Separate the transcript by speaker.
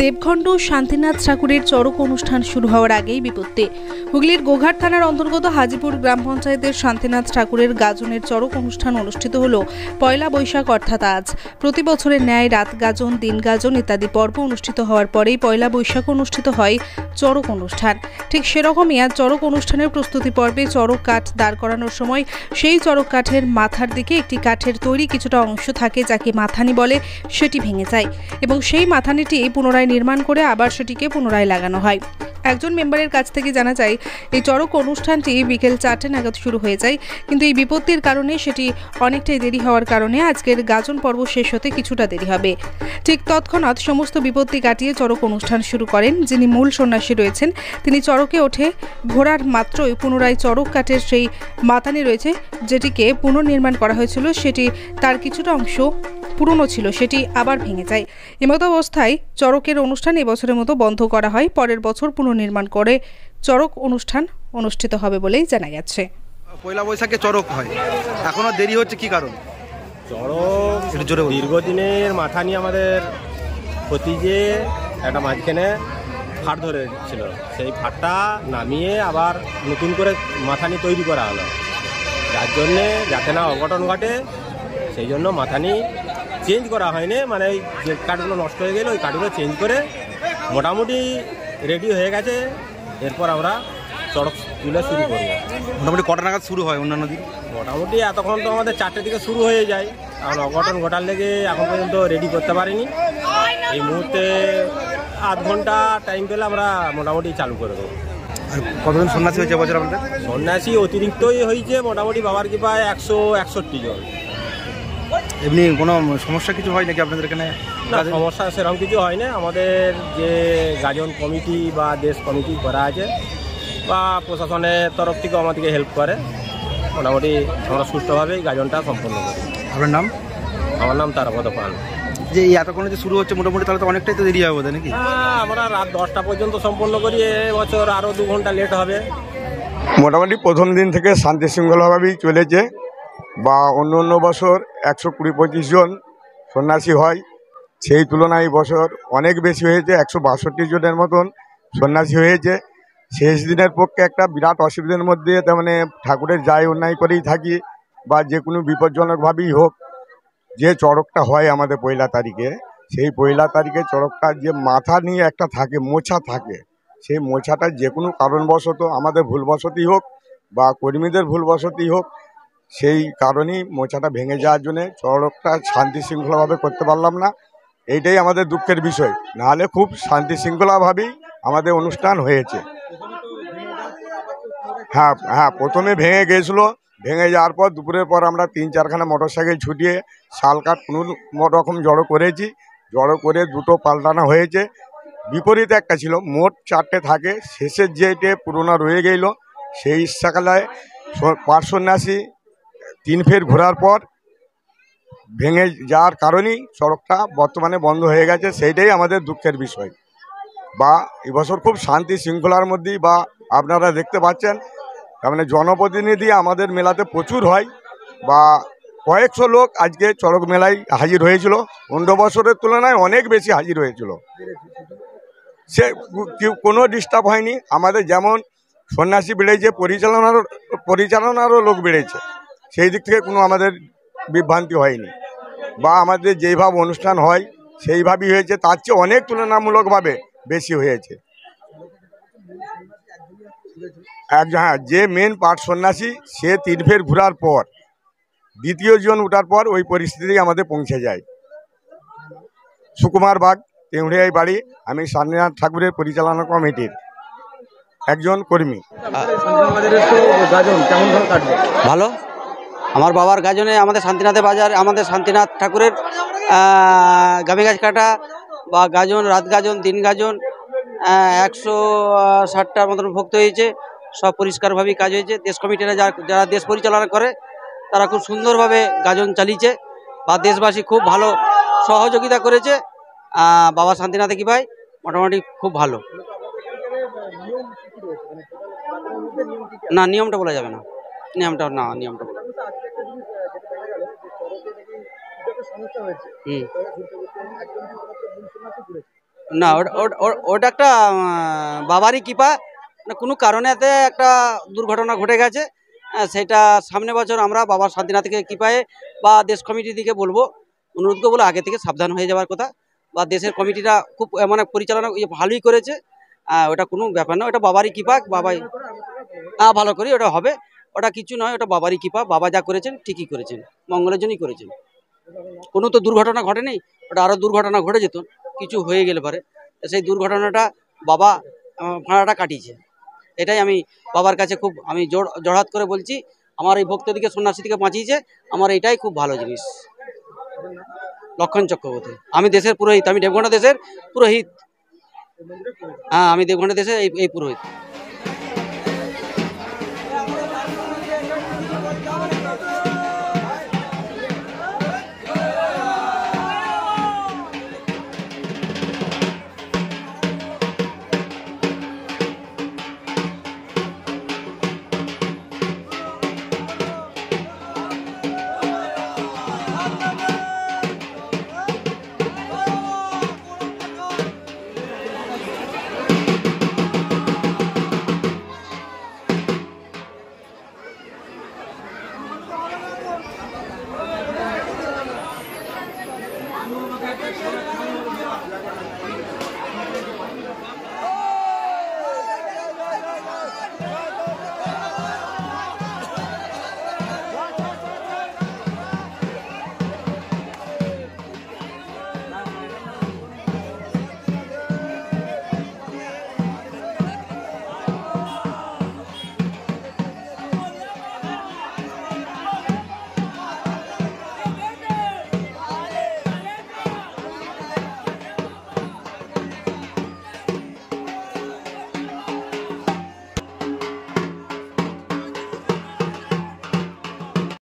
Speaker 1: দেবখণ্ড শান্তিনাথ ঠাকুরের চড়ক অনুষ্ঠান শুরু হওয়ার আগেই বিপত্তি। হুগলির গোঘাট থানার অন্তর্গত হাজিপুর গ্রাম পঞ্চায়েতের শান্তিনাথ ঠাকুরের গাজনের চড়ক অনুষ্ঠান অনুষ্ঠিত হল পয়লা বৈশাখ অর্থাৎ আজ। প্রতি বছরের ন্যায় রাত গাজন, দিন গাজন ইত্যাদি পর্ব অনুষ্ঠিত হওয়ার পরেই পয়লা বৈশাখ অনুষ্ঠিত হয় চড়ক অনুষ্ঠান। ঠিক সেরকমই আজ চড়ক অনুষ্ঠানের প্রস্তুতি পর্বে চড়ক কাঠ দাঁড় করানোর সময় সেই চড়ক কাঠের মাথার দিকে একটি কাঠের তৈরি কিছুটা অংশ থাকে যাকে মাথানি বলে, সেটি ভেঙে যায় এবং সেই মাথানিটি পুনরায় নির্মাণ করে আবার সেটিকে পুনরায় লাগানো হয়। একজন মেম্বারের কাছ থেকে জানা যায় এই চড়ক অনুষ্ঠানটি বিকেল 4টে নাগাদ শুরু হয়ে যায়, কিন্তু এই বিপত্তির কারণে সেটি অনেকটাই দেরি হওয়ার কারণে আজকের গাজন পর্ব শেষ হতে কিছুটা দেরি হবে। ঠিক তৎক্ষণাৎ সমস্ত বিপত্তি কাটিয়ে চড়ক অনুষ্ঠান শুরু করেন যিনি মূল সন্ন্যাসী রয়েছেন। তিনি চড়কে ওঠে ঘোড়ার মাত্রই পুনরায় চড়ক কাঠের সেই মাথানি রয়েছে যেটিকে পুনর্নির্মাণ করা হয়েছিল, সেটি তার কিছুটা অংশ পুরনো ছিল, সেটি আবার ভেঙে যায়। এমতো অবস্থায় চড়কের অনুষ্ঠান এবছরের মতো বন্ধ করা হয়। পরের বছর পুনর্নির্মাণ করে চড়ক অনুষ্ঠান অনুষ্ঠিত হবে বলেই জানা গেছে।
Speaker 2: পয়লা বৈশাখে চড়ক হয়, এখনো দেরি হচ্ছে কি কারণ?
Speaker 3: চড়ক দীর্ঘদিনের মাথা নিয়ে আমাদের প্রতি যে একটা মাঝখানে ফাট ধরে ছিল, সেই ফাটটা নামিয়ে আবার নতুন করে মাথানি তৈরি করা হলো, যার জন্যে যাতে না অঘটন ঘটে সেই জন্য মাথানি চেঞ্জ করা হয়নি। মানে ওই যে কাঠগুলো নষ্ট হয়ে গেলে ওই কাঠগুলো চেঞ্জ করে মোটামুটি রেডি হয়ে গেছে। এরপর আমরা চড়ক তুলে শুরু করবো।
Speaker 2: মোটামুটি কটা নাগাদ শুরু হয়? অন্যান্য দিন
Speaker 3: মোটামুটি এতক্ষণ তো আমাদের 4টে থেকে শুরু হয়ে যায়, কারণ অঘটন ঘটার লেগে এখন পর্যন্ত রেডি করতে পারিনি। এই মুহূর্তে আধ ঘন্টা টাইম পেলে আমরা মোটামুটি চালু করে দেবো।
Speaker 2: আর কতজন সন্ন্যাসী হয়েছে বছর আপনাদের?
Speaker 3: সন্ন্যাসী অতিরিক্তই হয়েছে, মোটামুটি বাবার কৃপায় 161 জন।
Speaker 2: এমনি কোনো সমস্যা কিছু হয় নাকি আপনাদের এখানে?
Speaker 3: না, সমস্যা সেরকম কিছু হয় না। আমাদের যে গাজন কমিটি বা দেশ কমিটি করা আছে বা প্রশাসনের তরফ থেকে আমাদেরকে হেল্প করে, মোটামুটি আমরা সুষ্ঠুভাবেই গাজনটা সম্পন্ন করি।
Speaker 2: আপনার নাম?
Speaker 3: আমার নাম তারাপদ পাল।
Speaker 2: যে এই এতক্ষণে যে শুরু হচ্ছে মোটামুটি তাহলে তো অনেকটাই তো দেরি হবে বোধ হয় নাকি?
Speaker 3: হ্যাঁ, আমরা রাত 10টা পর্যন্ত সম্পন্ন করি, এবছর আরও 2 ঘন্টা লেট হবে।
Speaker 4: মোটামুটি প্রথম দিন থেকে শান্তি শৃঙ্খলাভাবেই চলেছে, বা অন্য অন্য বছর 120-125 জন সন্ন্যাসী হয়, সেই তুলনায় বছর অনেক বেশি হয়েছে, 162 জনের মতন সন্ন্যাসী হয়েছে। শেষ দিনের পক্ষে একটা বিরাট অসুবিধার মধ্যে, তার মানে ঠাকুরের যাই অন্যায় করেই থাকি বা যে কোনো বিপজ্জনকভাবেই হোক, যে চড়কটা হয় আমাদের পয়লা তারিখে, সেই পয়লা তারিখে চড়কটা যে মাথা নিয়ে একটা থাকে, মোছা থাকে, সেই মোছাটা যে কোনো কারণবশত আমাদের ভুলবশতই হোক বা কর্মীদের ভুলবশতই হোক, সেই কারণেই মোছাটা ভেঙে যাওয়ার জন্যে চড়কটা শান্তি শৃঙ্খলাভাবে করতে পারলাম না। এইটাই আমাদের দুঃখের বিষয়, নাহলে খুব শান্তি শৃঙ্খলাভাবেই আমাদের অনুষ্ঠান হয়েছে। হ্যাঁ, প্রথমে ভেঙে গিয়েছিলো, ভেঙে যাওয়ার পর দুপুরের পর আমরা 3-4খানা মোটরসাইকেল ছুটিয়ে শালকাঠ কোনো রকম জড়ো করেছি, জড়ো করে দুটো পাল্টানো হয়েছে। বিপরীতে একটা ছিল, মোট 4টে থাকে, শেষের যেটে পুরোনো রয়ে গেল সেই ইচ্ছাকালায় পাঁচ সন্ন্যাসী 3 ফের ঘোরার পর ভেঙে যাওয়ার কারণেই সড়কটা বর্তমানে বন্ধ হয়ে গেছে। সেইটাই আমাদের দুঃখের বিষয়। বা এবছর খুব শান্তি শৃঙ্খলার মধ্যেই, বা আপনারা দেখতে পাচ্ছেন তার মানে জনপ্রতিনিধি আমাদের মেলাতে প্রচুর হয়, বা কয়েকশো লোক আজকে চড়ক মেলায় হাজির হয়েছিল, অন্য বছরের তুলনায় অনেক বেশি হাজির হয়েছিল। সে কোনো ডিস্টার্ব হয়নি। আমাদের যেমন সন্ন্যাসী বেড়েছে, পরিচালনারও লোক বেড়েছে, সেই দিক থেকে কোনো আমাদের বিভ্রান্তি হয়নি, বা আমাদের যেইভাবে অনুষ্ঠান হয় সেইভাবেই হয়েছে, তার চেয়ে অনেক তুলনামূলকভাবে বেশি হয়েছে। হ্যাঁ, যে মেন পাট সন্ন্যাসী সে 3 ফের ঘোরার পর দ্বিতীয় জন ওঠার পর ওই পরিস্থিতি আমাদের পৌঁছে যায়। সুকুমার বাগ, তেউড়িয়ায় বাড়ি। আমি শান্তিনাথ ঠাকুরের পরিচালনা কমিটির একজন কর্মী।
Speaker 5: ভালো, আমার বাবার গাজনে আমাদের শান্তিনাথের বাজার, আমাদের শান্তিনাথ ঠাকুরের গামী গাছ কাটা বা গাজন, রাত গাজন, দিন গাজন 160টার মতন ভক্ত হয়েছে। সব পরিষ্কারভাবেই কাজ হয়েছে। দেশ কমিটিরা যারা দেশ পরিচালনা করে তারা খুব সুন্দরভাবে গাজন চালিয়েছে, বা দেশবাসী খুব ভালো সহযোগিতা করেছে। বাবা শান্তিনাথে কি ভাই মোটামুটি খুব ভালো। না, নিয়মটা বলা যাবে না, নিয়মটা বলা। না ওটা একটা বাবারই কৃপা, না কোনো কারণেতে একটা দুর্ঘটনা ঘটে গেছে। সেটা সামনে বছর আমরা বাবার শান্তিনাথকে কৃপায় বা দেশ কমিটির দিকে বলবো, অনুরোধ করবো আগে থেকে সাবধান হয়ে যাওয়ার কথা, বা দেশের কমিটিটা খুব মানে পরিচালনা ভালোই করেছে। ওটা কোনো ব্যাপার না, ওটা বাবারই কৃপা, বাবাই ভালো করি ওটা হবে, ওটা কিছু নয়, ওটা বাবারই কৃপা। বাবা যা করেছেন ঠিকই করেছেন, মঙ্গলের জন্যই করেছেন। কোনো তো দুর্ঘটনা ঘটেনি, ওটা আরও দুর্ঘটনা ঘটে যেত, কিছু হয়ে গেলে পারে। সেই দুর্ঘটনাটা বাবা ভাড়াটা কাটিয়েছে, এটাই আমি বাবার কাছে খুব আমি জোড়হাত করে বলছি। আমার এই ভক্তদিকে সন্ন্যাসীদিকে বাঁচিয়েছে, আমার এটাই খুব ভালো জিনিস। লক্ষণ চক্রবর্তী, আমি দেশের পুরোহিত, আমি দেবঘণ্টা দেশের পুরোহিত। হ্যাঁ, আমি দেবঘণ্টা দেশের এই পুরোহিত।